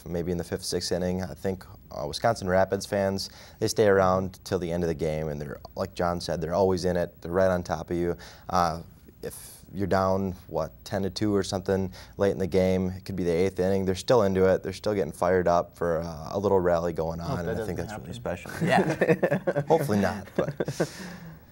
maybe in the 5th, 6th inning. I think Wisconsin Rapids fans, they stay around till the end of the game, and they're, like John said, they're always in it. They're right on top of you. If you're down, 10-2 or something late in the game, it could be the 8th inning, they're still into it. They're still getting fired up for a little rally going on, and I think that's really special. Yeah, hopefully not, but.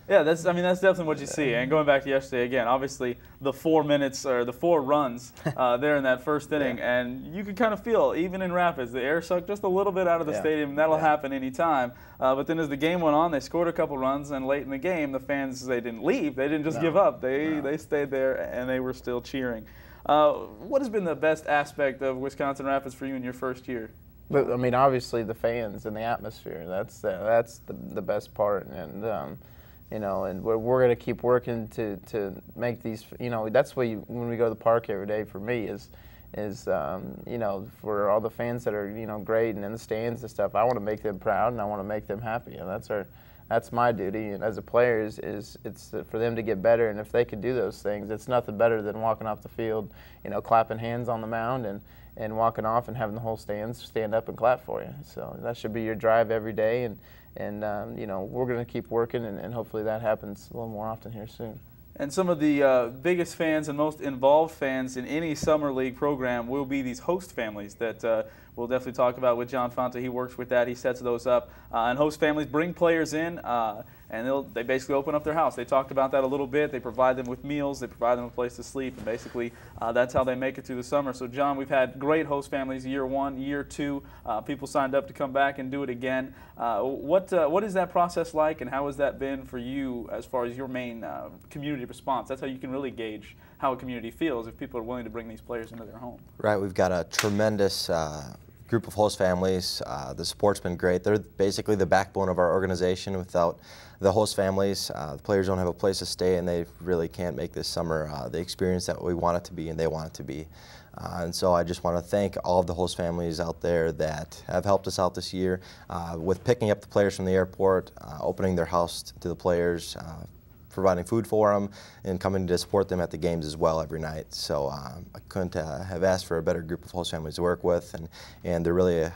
Yeah, that's definitely what you see. And going back to yesterday again, obviously the 4 minutes or the 4 runs there in that first inning, and you could kind of feel, even in Rapids, the air sucked just a little bit out of the stadium. That'll happen anytime. But then as the game went on, they scored a couple runs, and late in the game, the fans, they didn't leave. They didn't just give up. They stayed there, and they were still cheering. What has been the best aspect of Wisconsin Rapids for you in your first year? But, I mean, obviously the fans and the atmosphere. That's the best part, and you know, and we're going to keep working to make these, you know, that's what when we go to the park every day for me is you know, for all the fans that are, you know, great and in the stands and stuff, I want to make them proud and I want to make them happy, and that's my duty, and as a player it's for them to get better, and if they could do those things, it's nothing better than walking off the field, you know, clapping hands on the mound and walking off and having the whole stands stand up and clap for you. So that should be your drive every day, and you know, we're going to keep working, and hopefully that happens a little more often here soon. And some of the biggest fans and most involved fans in any summer league program will be these host families that we'll definitely talk about with John Fanta. He works with that. He sets those up. And host families bring players in, and they basically open up their house. They talked about that a little bit. They provide them with meals. They provide them a place to sleep. And basically, that's how they make it through the summer. So, John, we've had great host families year 1, year 2. People signed up to come back and do it again. What is that process like, and how has that been for you as far as your main community response? That's how you can really gauge how a community feels if people are willing to bring these players into their home. Right, we've got a tremendous group of host families. The support's been great. They're basically the backbone of our organization. Without the host families, the players don't have a place to stay, and they really can't make this summer the experience that we want it to be and they want it to be. And so I just want to thank all of the host families out there that have helped us out this year with picking up the players from the airport, opening their house to the players, providing food for them, and coming to support them at the games as well every night. So I couldn't have asked for a better group of host families to work with, and they're really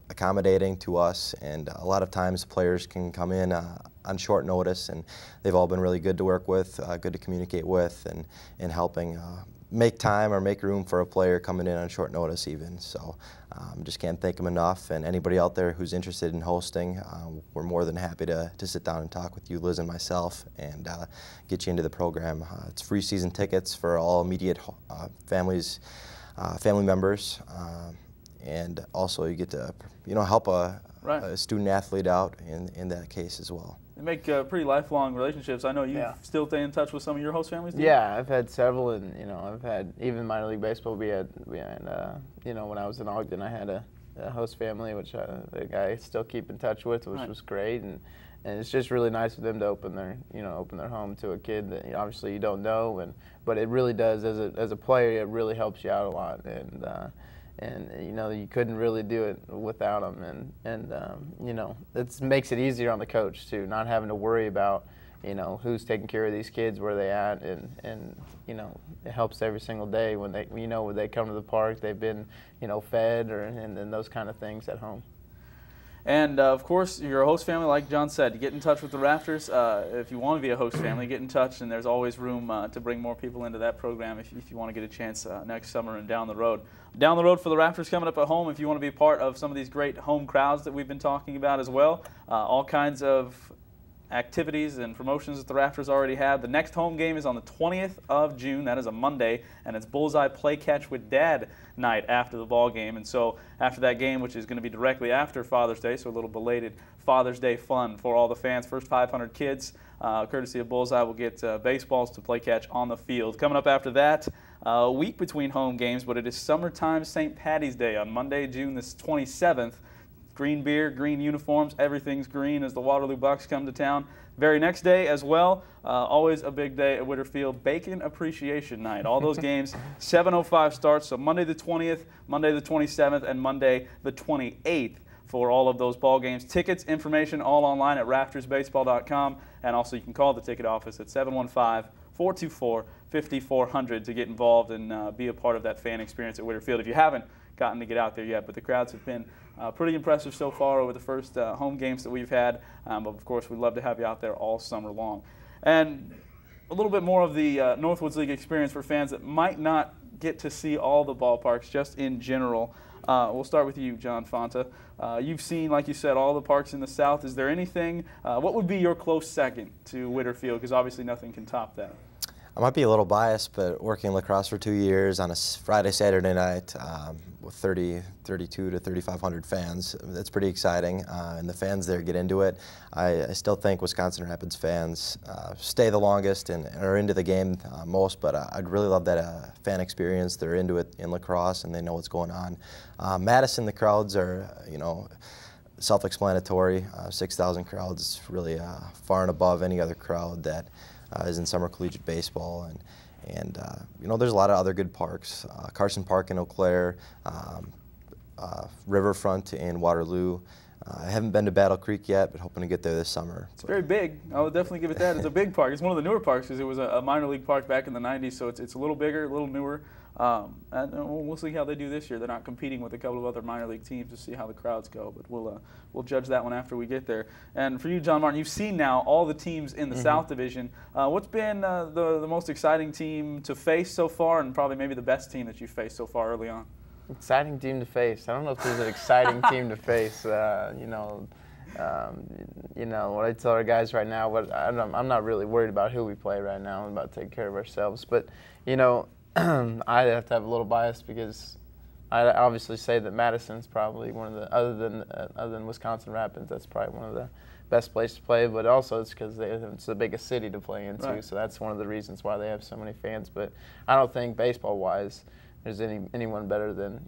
accommodating to us, and a lot of times players can come in on short notice, and they've all been really good to work with, good to communicate with, and helping make time or make room for a player coming in on short notice even. So just can't thank them enough, and anybody out there who's interested in hosting, we're more than happy to sit down and talk with you, Liz and myself, and get you into the program. It's free season tickets for all immediate family members, and also you get to, you know, help a student athlete out in that case as well. They make pretty lifelong relationships. I know you still stay in touch with some of your host families. Yeah, I've had several, and you know, I've had even minor league baseball. We had you know, when I was in Ogden, I had a host family, which the guy I still keep in touch with, which was great, and it's just really nice for them to open their home to a kid that obviously you don't know, but it really does as a player, it really helps you out a lot, and you know, you couldn't really do it without them, and you know, it makes it easier on the coach too, not having to worry about, you know, who's taking care of these kids, where they at, and you know, it helps every single day when they, you know, when they come to the park, they've been, you know, fed and those kind of things at home. And, of course, you're a host family, like John said. Get in touch with the Rafters. If you want to be a host family, get in touch, and there's always room to bring more people into that program if you want to get a chance next summer and down the road. Down the road for the Rafters coming up at home, if you want to be a part of some of these great home crowds that we've been talking about as well, all kinds of activities and promotions that the Rafters already have. The next home game is on the 20th of June. That is a Monday, and it's Bullseye Play Catch with Dad night after the ball game. And so after that game, which is going to be directly after Father's Day, so a little belated Father's Day fun for all the fans. First 500 kids, courtesy of Bullseye, will get baseballs to play catch on the field. Coming up after that, a week between home games, but it is summertime St. Patty's Day on Monday, June the 27th. Green beer, green uniforms, everything's green as the Waterloo Bucks come to town. Very next day as well, always a big day at Whitterfield, Bacon Appreciation Night. All those games, 7:05 starts, so Monday the 20th, Monday the 27th, and Monday the 28th for all of those ball games. Tickets, information, all online at raftersbaseball.com, and also you can call the ticket office at 715-424-5400 to get involved and be a part of that fan experience at Whitterfield. If you haven't gotten to get out there yet, but the crowds have been pretty impressive so far over the first home games that we've had. But of course, we'd love to have you out there all summer long. And a little bit more of the Northwoods League experience for fans that might not get to see all the ballparks, just in general. We'll start with you, John Fanta. You've seen, like you said, all the parks in the South. Is there anything, what would be your close second to Whitterfield? Because obviously nothing can top that. I might be a little biased, but working lacrosse for 2 years on a Friday, Saturday night with 32 to 3,500 fans, that's pretty exciting. And the fans there get into it. I still think Wisconsin Rapids fans stay the longest and are into the game most, but I'd really love that fan experience. They're into it in lacrosse and they know what's going on. Madison, the crowds are, self-explanatory. 6,000 crowds is really far and above any other crowd that is in summer collegiate baseball, and there's a lot of other good parks. Carson Park in Eau Claire, Riverfront in Waterloo. I haven't been to Battle Creek yet, but hoping to get there this summer. It's very big. I would definitely give it that. It's a big park. It's one of the newer parks because it was a minor league park back in the 90s, so it's a little bigger, a little newer. And we'll see how they do this year. They're not competing with a couple of other minor league teams to see how the crowds go, but we'll judge that one after we get there. And for you, John Martin, you've seen now all the teams in the South Division. What's been the most exciting team to face so far, and probably maybe the best team that you've faced so far early on? Exciting team to face. I don't know if there's an exciting team to face. What I tell our guys right now, I'm not really worried about who we play right now. I'm about to take care of ourselves. But, I have to have a little bias because I obviously say that Madison's probably one of the, other than Wisconsin Rapids, that's probably one of the best places to play. But also it's because it's the biggest city to play into, right. So that's one of the reasons why they have so many fans. But I don't think baseball-wise there's anyone better than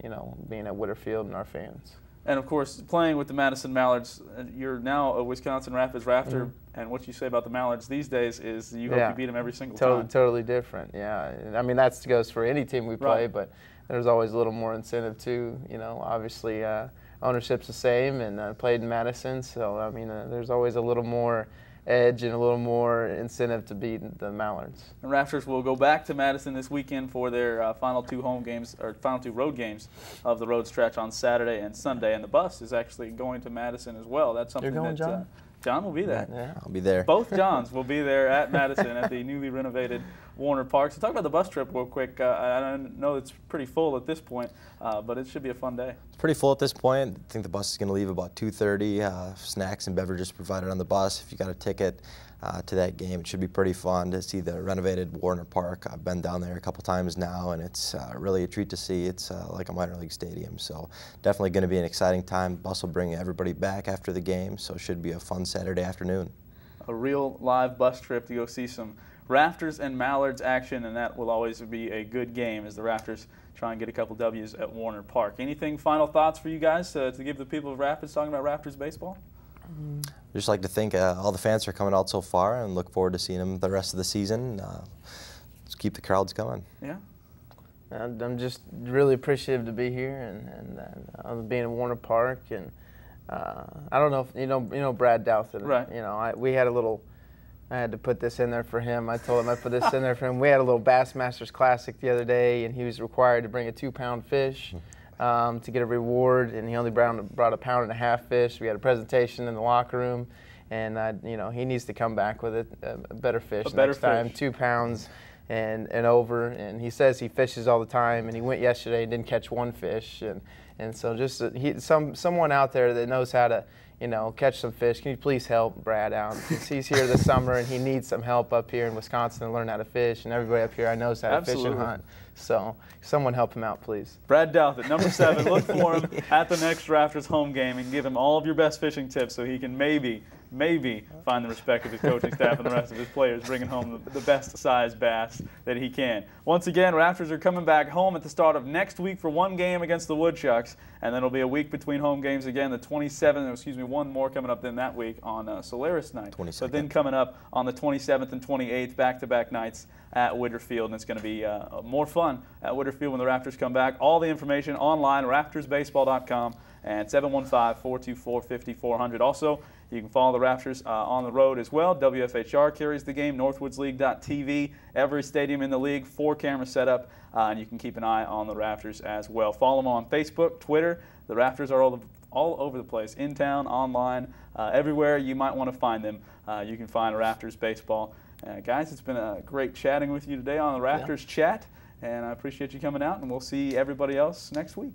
being at Whitterfield and our fans. And of course, playing with the Madison Mallards, you're now a Wisconsin Rapids Rafter, and what you say about the Mallards these days is you hope you beat them every single time. Totally different, yeah. I mean, that goes for any team we play, but there's always a little more incentive too. Obviously ownership's the same, and played in Madison, so I mean, there's always a little more edge and a little more incentive to beat the Mallards. And Rafters will go back to Madison this weekend for their final two road games of the road stretch on Saturday and Sunday. And the bus is actually going to Madison as well. That's something You're going, John? John will be there. Yeah. I'll be there. Both Johns will be there at Madison at the newly renovated Warner Park. So talk about the bus trip real quick. I know it's pretty full at this point, but it should be a fun day. It's pretty full at this point. I think the bus is going to leave about 2:30. Snacks and beverages provided on the bus. If you got a ticket to that game, it should be pretty fun to see the renovated Warner Park. I've been down there a couple times now, and it's really a treat to see. It's like a minor league stadium, so definitely going to be an exciting time. Bus will bring everybody back after the game, so it should be a fun Saturday afternoon. A real live bus trip to go see some Rafters and Mallards action, and that will always be a good game as the Rafters try and get a couple W's at Warner Park. Anything, final thoughts for you guys to give the people of Rapids talking about Rafters baseball? Just like to thank all the fans for coming out so far and look forward to seeing them the rest of the season. Let's keep the crowds going. Yeah. I'm just really appreciative to be here and being in Warner Park, and I don't know if you know Brad Douthit. Right. We had a little. I had to put this in there for him. I told him I'd put this in there for him. We had a little Bassmasters Classic the other day, and he was required to bring a 2-pound fish to get a reward, and he only brought a 1.5-pound fish. We had a presentation in the locker room, and he needs to come back with a better fish next time, 2 pounds and over. And he says he fishes all the time, and he went yesterday and didn't catch one fish, and so just someone out there that knows how to catch some fish. Can you please help Brad out? Because he's here this summer and he needs some help up here in Wisconsin to learn how to fish, and everybody up here knows how to fish and hunt. So someone help him out, please. Brad Douthit, number 7. Look for him at the next Rafters home game and give him all of your best fishing tips so he can maybe find the respect of his coaching staff and the rest of his players, bringing home the best size bass that he can. Once again, Rafters are coming back home at the start of next week for one game against the Woodchucks, and then it'll be a week between home games again, the 27th, one more coming up then that week on Solaris night. 22nd. But then coming up on the 27th and 28th, back-to-back nights at Whitterfield, and it's going to be more fun at Whitterfield when the Rafters come back. All the information online, raftersbaseball.com. and 715-424-5400. Also, you can follow the Rafters on the road as well. WFHR carries the game, northwoodsleague.tv, every stadium in the league, 4-camera setup, and you can keep an eye on the Rafters as well. Follow them on Facebook, Twitter. The Rafters are all over the place, in town, online, everywhere you might want to find them. You can find Rafters Baseball. Guys, it's been great chatting with you today on the Rafters Chat, and I appreciate you coming out, and we'll see everybody else next week.